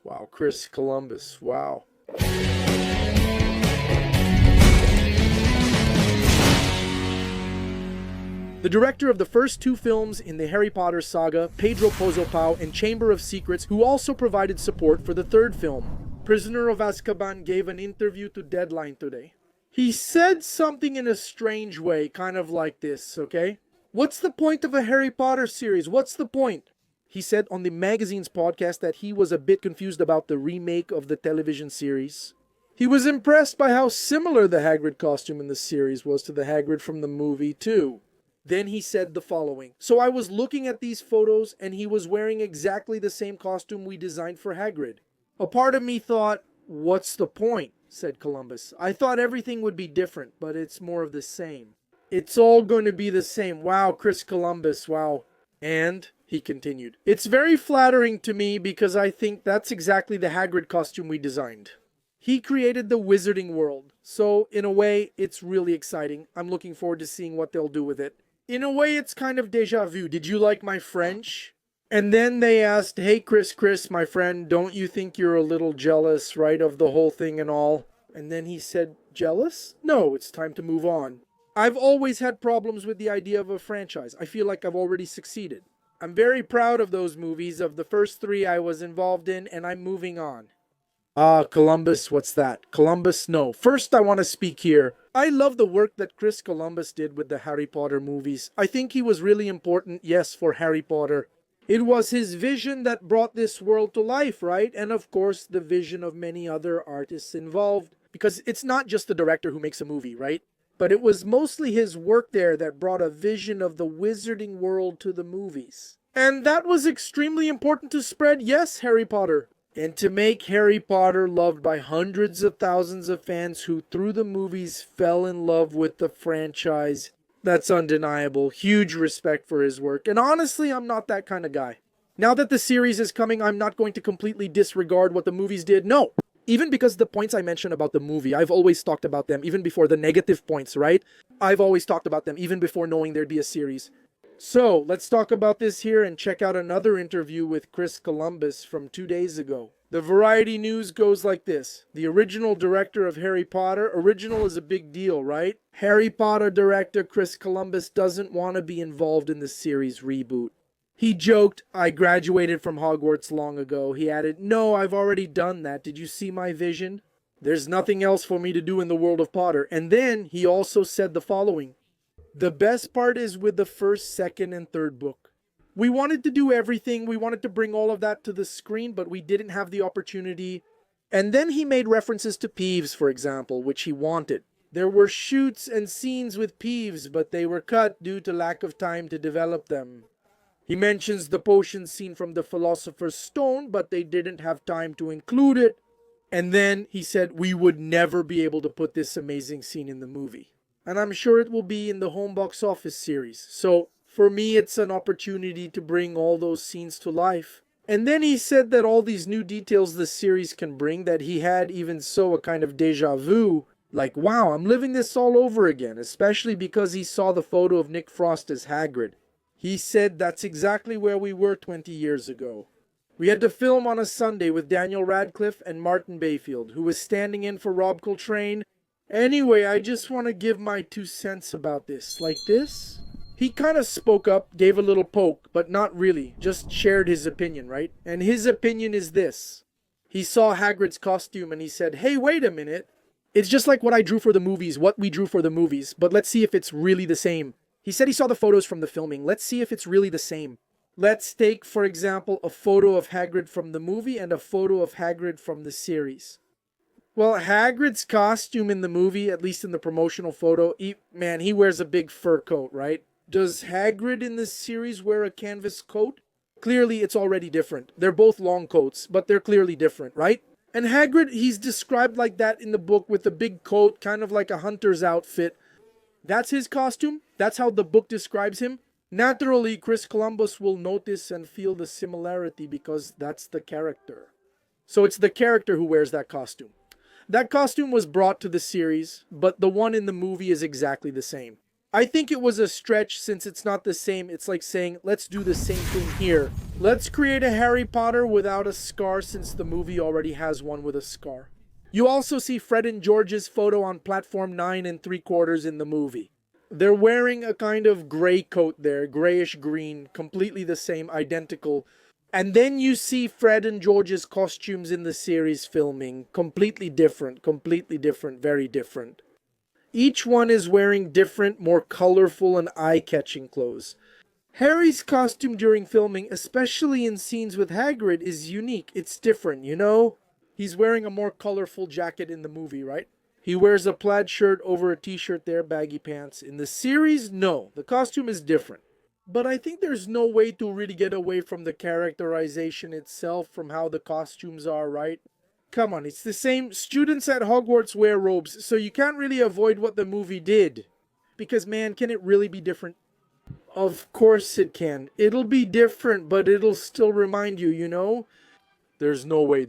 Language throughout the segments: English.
Wow, Chris Columbus. Wow. The director of the first two films in the Harry Potter saga, Pedro Pozopao, and Chamber of Secrets, who also provided support for the third film. Prisoner of Azkaban gave an interview to Deadline today. He said something in a strange way, kind of like this, okay? What's the point of a Harry Potter series? What's the point? He said on the magazine's podcast that he was a bit confused about the remake of the television series. He was impressed by how similar the Hagrid costume in the series was to the Hagrid from the movie, too. Then he said the following. So I was looking at these photos and he was wearing exactly the same costume we designed for Hagrid. A part of me thought, what's the point? Said Columbus. I thought everything would be different, but it's more of the same. It's all going to be the same. Wow, Chris Columbus, wow. And, he continued, it's very flattering to me because I think that's exactly the Hagrid costume we designed. He created the wizarding world, so in a way, it's really exciting. I'm looking forward to seeing what they'll do with it. In a way, it's kind of déjà vu. Did you like my French? And then they asked, hey, Chris, my friend, don't you think you're a little jealous, right, of the whole thing and all? And then he said, jealous? No, it's time to move on. I've always had problems with the idea of a franchise. I feel like I've already succeeded. I'm very proud of those movies, of the first three I was involved in, and I'm moving on. Columbus, what's that? Columbus, no. First, I want to speak here. I love the work that Chris Columbus did with the Harry Potter movies. I think he was really important, yes, for Harry Potter. It was his vision that brought this world to life, right? And of course, the vision of many other artists involved. Because it's not just the director who makes a movie, right? But it was mostly his work there that brought a vision of the wizarding world to the movies. And that was extremely important to spread, yes, Harry Potter. And to make Harry Potter loved by hundreds of thousands of fans who, through the movies, fell in love with the franchise. That's undeniable. Huge respect for his work. And honestly, I'm not that kind of guy. Now that the series is coming, I'm not going to completely disregard what the movies did. No! Even because the points I mentioned about the movie, I've always talked about them, even before the negative points, right? I've always talked about them, even before knowing there'd be a series. So, let's talk about this here and check out another interview with Chris Columbus from 2 days ago. The Variety News goes like this. The original director of Harry Potter, original is a big deal, right? Harry Potter director Chris Columbus doesn't want to be involved in the series reboot. He joked, I graduated from Hogwarts long ago. He added, no, I've already done that. Did you see my vision? There's nothing else for me to do in the world of Potter. And then he also said the following. The best part is with the first, second, and third book. We wanted to do everything. We wanted to bring all of that to the screen, but we didn't have the opportunity. And then he made references to Peeves, for example, which he wanted. There were shoots and scenes with Peeves, but they were cut due to lack of time to develop them. He mentions the potion scene from the Philosopher's Stone, but they didn't have time to include it. And then he said, we would never be able to put this amazing scene in the movie. And I'm sure it will be in the home box office series. So, for me, it's an opportunity to bring all those scenes to life. And then he said that all these new details the series can bring, that he had even so a kind of déjà vu. Like, wow, I'm living this all over again, especially because he saw the photo of Nick Frost as Hagrid. He said that's exactly where we were 20 years ago. We had to film on a Sunday with Daniel Radcliffe and Martin Bayfield, who was standing in for Rob Coltrane. Anyway, I just want to give my 2 cents about this. Like this? He kind of spoke up, gave a little poke, but not really. Just shared his opinion, right? And his opinion is this. He saw Hagrid's costume and he said, hey, wait a minute. It's just like what I drew for the movies, what we drew for the movies, but let's see if it's really the same. He said he saw the photos from the filming. Let's see if it's really the same. Let's take, for example, a photo of Hagrid from the movie and a photo of Hagrid from the series. Well, Hagrid's costume in the movie, at least in the promotional photo, he wears a big fur coat, right? Does Hagrid in the series wear a canvas coat? Clearly, it's already different. They're both long coats, but they're clearly different, right? And Hagrid, he's described like that in the book with a big coat, kind of like a hunter's outfit. That's his costume. That's how the book describes him. Naturally, Chris Columbus will notice and feel the similarity because that's the character. So it's the character who wears that costume. That costume was brought to the series, but the one in the movie is exactly the same. I think it was a stretch since it's not the same. It's like saying, let's do the same thing here. Let's create a Harry Potter without a scar since the movie already has one with a scar. You also see Fred and George's photo on platform 9 3/4 in the movie. They're wearing a kind of gray coat there, grayish green, completely the same, identical. And then you see Fred and George's costumes in the series filming, completely different, very different. Each one is wearing different, more colorful and eye-catching clothes. Harry's costume during filming, especially in scenes with Hagrid, is unique. It's different, you know? He's wearing a more colorful jacket in the movie, right? He wears a plaid shirt over a t-shirt there, baggy pants. In the series, no. The costume is different. But I think there's no way to really get away from the characterization itself, from how the costumes are, right? Come on, it's the same. Students at Hogwarts wear robes, so you can't really avoid what the movie did. Because, man, can it really be different? Of course it can. It'll be different, but it'll still remind you, you know? There's no way.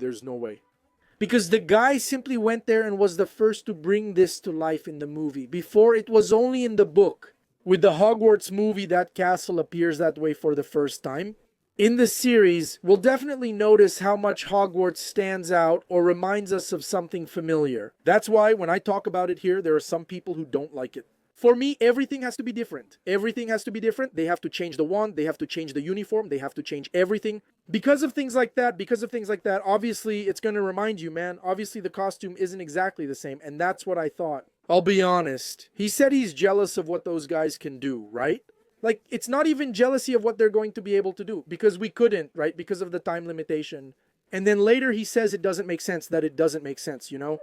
Because the guy simply went there and was the first to bring this to life in the movie. Before, it was only in the book. With the Hogwarts movie, that castle appears that way for the first time. In the series, we'll definitely notice how much Hogwarts stands out or reminds us of something familiar. That's why when I talk about it here, there are some people who don't like it. For me, everything has to be different. Everything has to be different. They have to change the wand. They have to change the uniform. They have to change everything. Because of things like that, obviously it's going to remind you, man. Obviously the costume isn't exactly the same. And that's what I thought. I'll be honest. He said he's jealous of what those guys can do, right? Like, it's not even jealousy of what they're going to be able to do. Because we couldn't, right? Because of the time limitation. And then later he says it doesn't make sense, that it doesn't make sense, you know?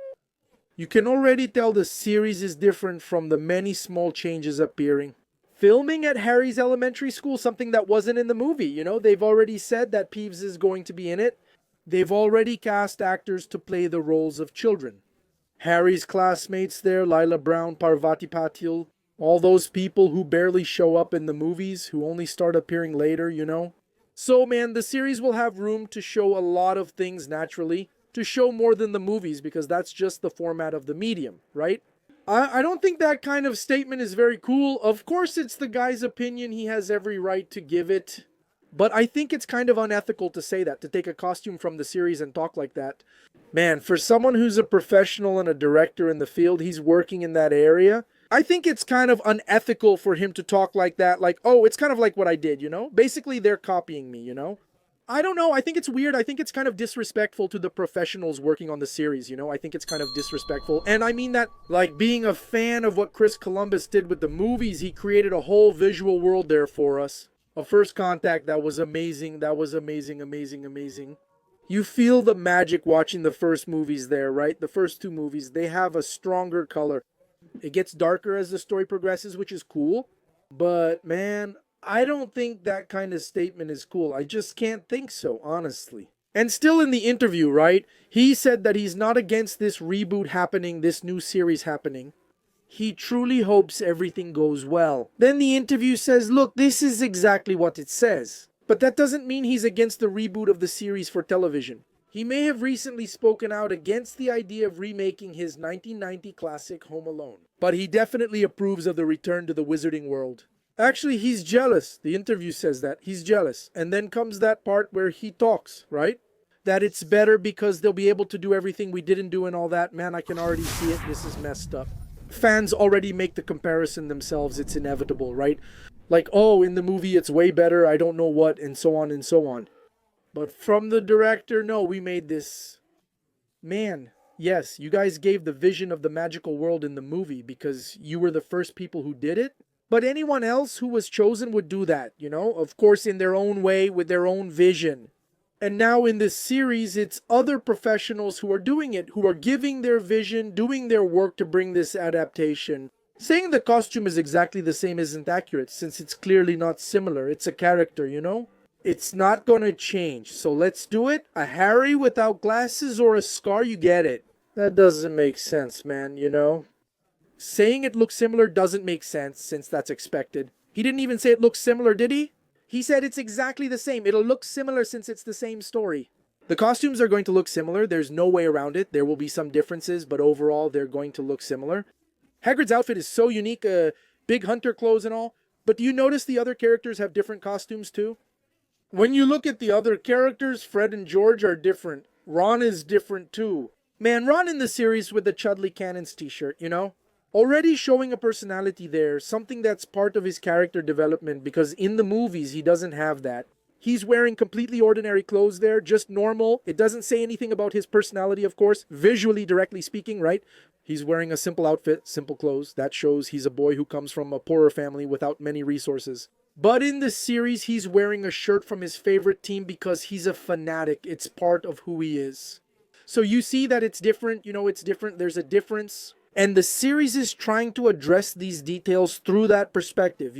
You can already tell the series is different from the many small changes appearing. Filming at Harry's elementary school, something that wasn't in the movie, you know? They've already said that Peeves is going to be in it. They've already cast actors to play the roles of children. Harry's classmates there, Lila Brown, Parvati Patil, all those people who barely show up in the movies, who only start appearing later, you know? So, man, the series will have room to show a lot of things naturally. To show more than the movies, because that's just the format of the medium, right? I don't think that kind of statement is very cool. Of course, it's the guy's opinion. He has every right to give it. But I think it's kind of unethical to say that, to take a costume from the series and talk like that. Man, for someone who's a professional and a director in the field, he's working in that area. I think it's kind of unethical for him to talk like that. Like, oh, it's kind of like what I did, you know? Basically, they're copying me, you know? I don't know. I think it's weird. I think it's kind of disrespectful to the professionals working on the series, you know? I think it's kind of disrespectful. And I mean that, like, being a fan of what Chris Columbus did with the movies, he created a whole visual world there for us. A First Contact that was amazing. That was amazing. You feel the magic watching the first movies there, right? The first two movies, they have a stronger color. It gets darker as the story progresses, which is cool. But, man, I don't think that kind of statement is cool. I just can't think so, honestly. And still in the interview, right? He said that he's not against this reboot happening, this new series happening. He truly hopes everything goes well. Then the interview says, look, this is exactly what it says. But that doesn't mean he's against the reboot of the series for television. He may have recently spoken out against the idea of remaking his 1990 classic Home Alone. But he definitely approves of the return to the wizarding world. Actually, he's jealous. The interview says that. He's jealous. And then comes that part where he talks, right? That it's better because they'll be able to do everything we didn't do and all that. Man, I can already see it. This is messed up. Fans already make the comparison themselves. It's inevitable, right? Like, oh, in the movie it's way better. I don't know what, and so on and so on. But from the director, no, we made this. Man, yes, you guys gave the vision of the magical world in the movie because you were the first people who did it. But anyone else who was chosen would do that, you know? Of course, in their own way, with their own vision. And now in this series, it's other professionals who are doing it, who are giving their vision, doing their work to bring this adaptation. Saying the costume is exactly the same isn't accurate, since it's clearly not similar. It's a character, you know? It's not gonna change. So let's do it. A Harry without glasses or a scar, you get it. That doesn't make sense, man, you know? Saying it looks similar doesn't make sense, since that's expected. He didn't even say it looks similar, did he? He said it's exactly the same. It'll look similar since it's the same story. The costumes are going to look similar. There's no way around it. There will be some differences, but overall, they're going to look similar. Hagrid's outfit is so unique. big hunter clothes and all. But do you notice the other characters have different costumes too? When you look at the other characters, Fred and George are different. Ron is different too. Man, Ron in the series with the Chudley Cannons t-shirt, you know? Already showing a personality there, something that's part of his character development, because in the movies, he doesn't have that. He's wearing completely ordinary clothes there, just normal. It doesn't say anything about his personality, of course, visually, directly speaking, right? He's wearing a simple outfit, simple clothes. That shows he's a boy who comes from a poorer family without many resources. But in the series, he's wearing a shirt from his favorite team because he's a fanatic. It's part of who he is. So you see that it's different, it's different. There's a difference. And the series is trying to address these details through that perspective,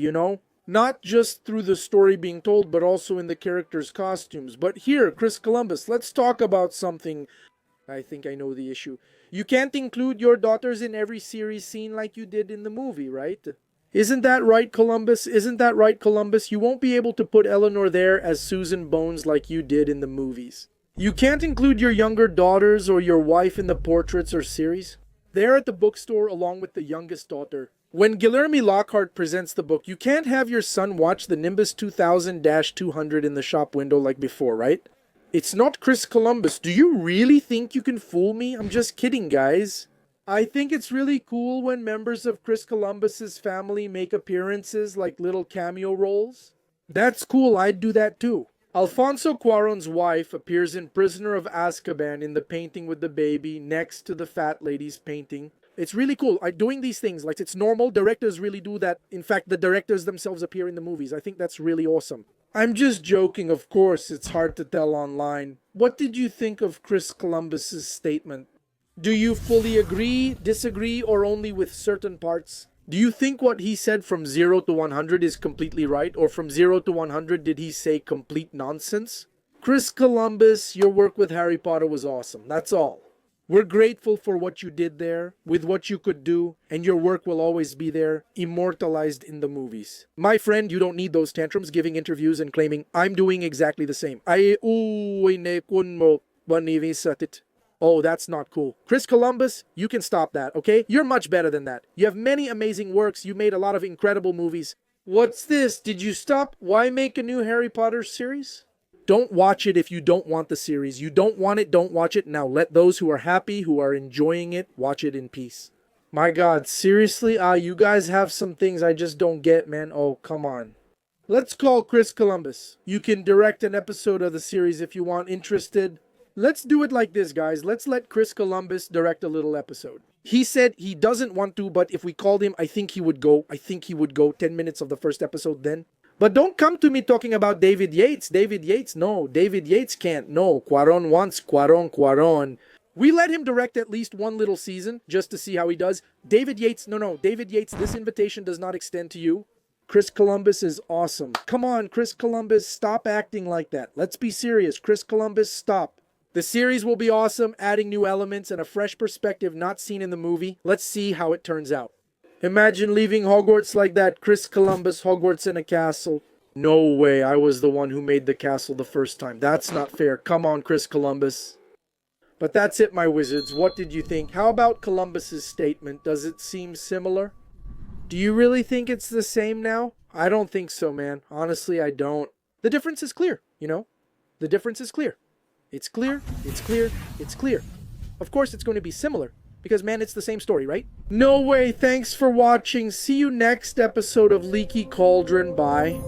Not just through the story being told, but also in the characters' costumes. But here, Chris Columbus, let's talk about something. I think I know the issue. You can't include your daughters in every series scene like you did in the movie, right? Isn't that right, Columbus? Isn't that right, Columbus? You won't be able to put Eleanor there as Susan Bones like you did in the movies. You can't include your younger daughters or your wife in the portraits or series. They're at the bookstore along with the youngest daughter. When Guillermo Lockhart presents the book, you can't have your son watch the Nimbus 2000-200 in the shop window like before, right? It's not Chris Columbus. Do you really think you can fool me? I'm just kidding, guys. I think it's really cool when members of Chris Columbus's family make appearances like little cameo roles. That's cool, I'd do that too. Alfonso Cuarón's wife appears in Prisoner of Azkaban in the painting with the baby next to the fat lady's painting. It's really cool. Doing these things, like it's normal. Directors really do that. In fact, the directors themselves appear in the movies. I think that's really awesome. I'm just joking, of course. It's hard to tell online. What did you think of Chris Columbus's statement? Do you fully agree, disagree, or only with certain parts? Do you think what he said from 0 to 100 is completely right? Or from 0 to 100 did he say complete nonsense? Chris Columbus, your work with Harry Potter was awesome. That's all. We're grateful for what you did there, with what you could do, and your work will always be there, immortalized in the movies. My friend, you don't need those tantrums, giving interviews and claiming, I'm doing exactly the same. Oh, that's not cool. Chris Columbus, you can stop that, okay? You're much better than that. You have many amazing works. You made a lot of incredible movies. What's this? Did you stop? Why make a new Harry Potter series? Don't watch it if you don't want the series. You don't want it, don't watch it. Now let those who are happy, who are enjoying it, watch it in peace. My God, seriously? You guys have some things I just don't get, man. Oh, come on. Let's call Chris Columbus. You can direct an episode of the series if you want. Interested? Let's do it like this, guys. Let's let Chris Columbus direct a little episode. He said he doesn't want to, but if we called him, I think he would go. 10 minutes of the first episode then. But don't come to me talking about David Yates. David Yates, no. David Yates can't. No. Cuarón wants Cuarón. We let him direct at least one little season just to see how he does. David Yates, no. David Yates, this invitation does not extend to you. Chris Columbus is awesome. Come on, Chris Columbus, stop acting like that. Let's be serious. Chris Columbus, stop. The series will be awesome, adding new elements and a fresh perspective not seen in the movie. Let's see how it turns out. Imagine leaving Hogwarts like that. Chris Columbus, Hogwarts in a castle. No way, I was the one who made the castle the first time. That's not fair. Come on, Chris Columbus. But that's it, my wizards. What did you think? How about Columbus's statement? Does it seem similar? Do you really think it's the same now? I don't think so, man. Honestly, I don't. The difference is clear, The difference is clear. It's clear, it's clear, it's clear. Of course it's going to be similar, because man, it's the same story, right? No way, thanks for watching. See you next episode of Leaky Cauldron. Bye.